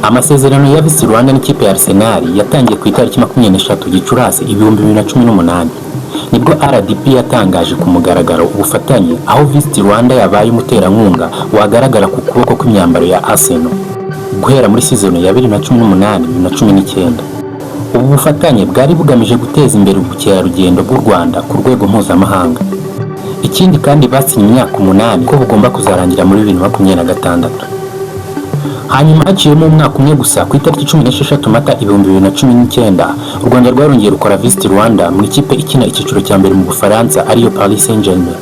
Amasezerano ya Visit Rwanda n'ikipe ya Arsenal yatangiye ku itariki 23 Gicurasi 2018 nibwo RDB yatangaje ku mugaragaro ubufatanye aho Visit Rwanda yabaye umuterankunga wagaragara ku kuboko kw'imyambaro ya Arsenal guhera muri season ya 2018-2019. Ubu bufatanye bwari bugamije guteza imbere ubukerarugendo bw'u Rwanda ku rwego mpuzamahanga. Ikindi kandi basinye imyaka 8 ko bugomba kuzarangira muri 2026. Hanyuma haciyemo umwaka umwe gusa ku itariki 16 Mata 2019 u Rwanda rwarongeye rukora Visit Rwanda mu ikipe ikina icyiciro cya mbere mu Bufaransa ariyo Paris Saint-Germain.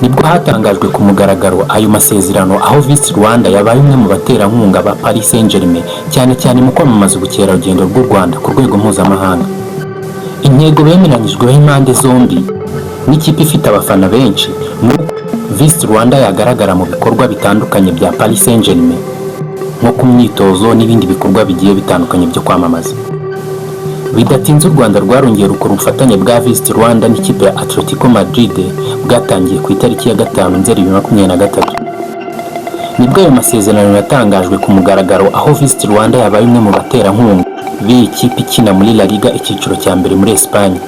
Nibwo hatangajwe ku mugaragaro ayo masezerano aho Visit Rwanda yabaye umwe mu baterankunga ba Paris Saint-Germain cyane cyane mu kwamamaza ubukerarugendo bw'u Rwanda ku rwego mpuzamahanga. Intego bemeranyijweho impande zombi n'ikipe ifite abafana benshi Visit Rwanda yagaragara mu bikorwa bitandukanye bya Paris Saint-Germain nko ku myitozo n'ibindi bikorwa bigiye bitandukanye byo kwamamaza. Bidatinze u Rwanda rwarongeye rukora ubufatanye bwa Visit Rwanda n'ikipe ya Atletico Madrid bwatangiye ku itariki ya 5 Nzeri 2023. Nibwo ayo masezerano yatangajwe ku mugaragaro aho Visit Rwanda yabaye umwe mu baterankunga b'iyi kipe ikina muri La Liga icyiciro cya mbere muri Espagne.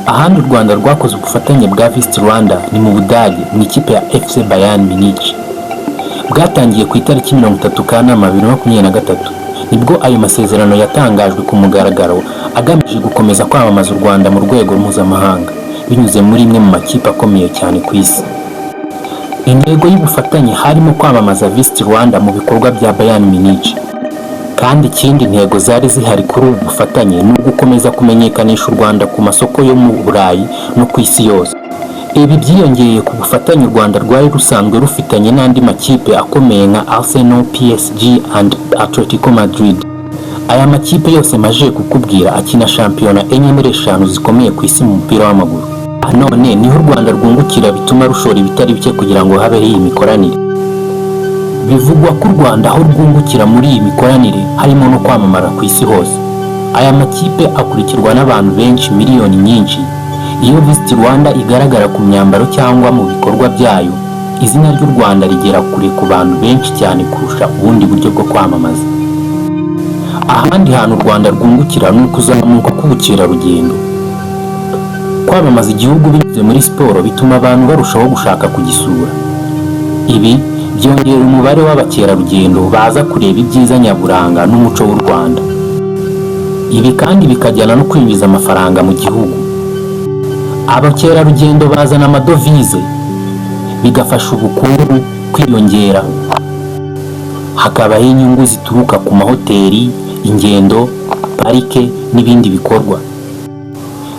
Ahandi u Rwanda rwakoze ubufatanye bwa Visit Rwanda ni mu Budage mu ikipe ya FC Bayern Munich. Bwatangiye ku itariki 30 Kanama 2023. Nibwo ayo masezerano yatangajwe ku mugaragaro agamije gukomeza kwamamaza u Rwanda mu rwego mpuzamahanga binyuze muri imwe mu makipe akomeye cyane ku isi. Intego y'ubufatanye harimo kwamamaza Visit Rwanda mu bikorwa bya Bayern Munich. Kandi ikindi ntego zari zihari kuri ubu bufatanye ni ugukomeza kumenyekanisha u Rwanda ku masoko yo mu Burayi no ku isi yose. Ibi byiyongeye ku bufatanye u Rwanda rwari rusanzwe rufitanye n'andi makipe akomeye nka Arsenal, PSG and Atletico Madrid. Aya makipe yose maje kukubwira akina shampiyona enye muri 5 zikomeye ku isi mu mupira w'amaguru. None niho u Rwanda rwungukira bituma rushora ibitari bike kugira ngo habeho iyi mikoranire. Bivugwa ko u Rwanda aho rwungukira muri iyi mikoranire harimo no kwamamara ku isi hose. Aya makipe akurikirwa n'abantu benshi, miliyoni nyinshi. Iyo Visit Rwanda igaragara ku myambaro cyangwa mu bikorwa byayo, izina ry'u Rwanda rigera kure ku bantu benshi cyane kurusha ubundi buryo bwo kwamamaza. Ahandi hantu u Rwanda rwungukira ni ukuzamuka k'ubukerarugendo. Kwamamaza igihugu binyuze muri siporo bituma abantu barushaho gushaka kugisura. Ibi byongera umubare w'abakerarugendo baza kureba ibyiza nyaburanga n'umuco w'u Rwanda. Ibi kandi bikajyana no kwinjiza amafaranga mu gihugu. Abakerarugendo bazana amadovize bigafasha ubukungu kwiyongera. Hakabaho inyungu zituruka ku mahoteli, ingendo, parike n'ibindi bikorwa.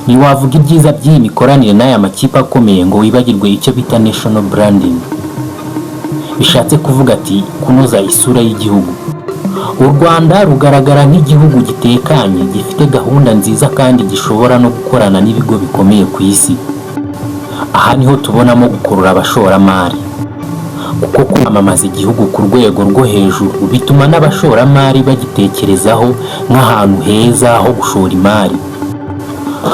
Ntiwavuga ibyiza by'iyi mikoranire n'aya makipe akomeye ngo wibagirwe icyo bita national branding. Bishatse kuvuga ati kunoza isura y'igihugu. U Rwanda rugaragara nk'igihugu gitekanye gifite gahunda nziza kandi gishobora no gukorana n'ibigo bikomeye ku isi. Aha niho tubonamo gukurura abashoramari. Kuko kwamamaza igihugu ku rwego rwo hejuru bituma n'abashoramari bagitekerezaho nk'ahantu heza ho gushora imari.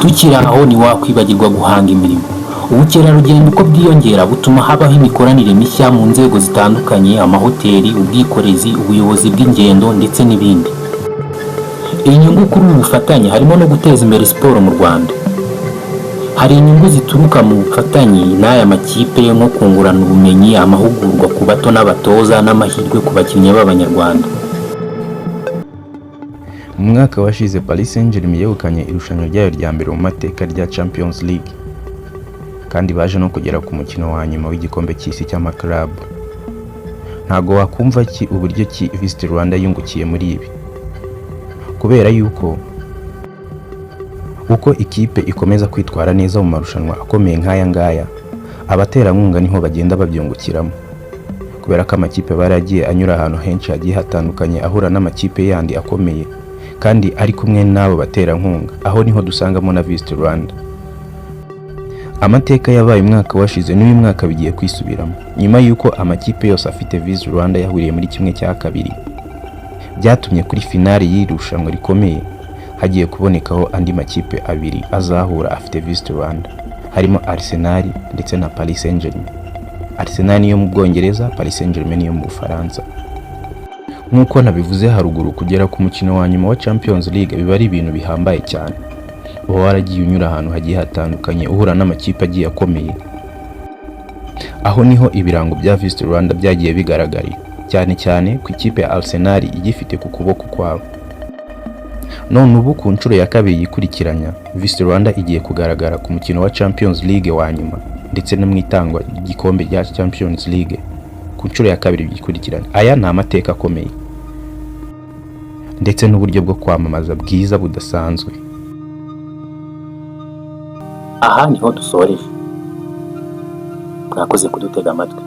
Tukiri aho ntiwakwibagirwa guhanga imirimo. Ubukerarugendo uko bwiyongera butuma habaho imikoranire mishya mu nzego zitandukanye, amahoteli, ubwikorezi, ubuyobozi bw'ingendo ndetse n'ibindi. Inyungu kuri ubu bufatanye harimo no guteza imbere siporo mu Rwanda. Hari inyungu zituruka mu bufatanye n'aya makipe nko kungurana ubumenyi, amahugurwa ku bato n'abatoza n'amahirwe ku bakinnyi b'Abanyarwanda. Mu mwaka washize Paris Saint-Germain yegukanye irushanwa ryayo rya mbere mu mateka rya Champions League. Kandi baje no kugera ku mukino wa nyuma w'igikombe cy'isi cy'amaklub. Ntago wakumva uburyo Visit Rwanda yungukiye muri ibi. Kubera yuko uko ikipe ikomeza kwitwara neza mu marushanwa akomeye nk'aya ngaya, abaterankunga niho bagenda babyungukiramo. Kubera ko amakipe baragiye anyura ahantu henshi hagiye hatandukanye ahura n'amakipe yandi akomeye kandi ari kumwe n'abo baterankunga, aho niho dusangamo na Visit Rwanda. Amateka yabaye umwaka washize n'uyu mwaka bigiye kwisubiramo nyuma yuko amakipe yose afite Visit Rwanda yahuriye muri kimwe cya kabiri. Byatumye kuri finale y'irushanwa rikomeye hagiye kubonekaho andi makipe abiri azahura afite Visit Rwanda, harimo Arsenal ndetse na Paris Saint-Germain. Arsenal niyo mu Bwongereza, Paris Saint-Germain niyo mu Bufaransa. nk'uko nabivuze haruguru, kugera ku mukino wa nyuma wa Champions League biba ari ibintu bihambaye cyane. Uba waragiye unyura ahantu hagiye hatandukanye, uhura n'amakipe agiye akomeye. Aho niho ibirango bya Visit Rwanda byagiye bigaragarira, cyane cyane ku ikipe ya Arsenal igifite ku kuboko kwabo. None ubu ku nshuro ya kabiri yikurikiranya, Visit Rwanda igiye kugaragara ku mukino wa Champions League wa nyuma ndetse no mu itangwa ry'igikombe cya Champions League ku nshuro ya kabiri yikurikiranya. Aya ni amateka akomeye ndetse n'uburyo bwo kwamamaza bwiza budasanzwe. Aha niho dusoreje. Mwakoze kudutega amatwi.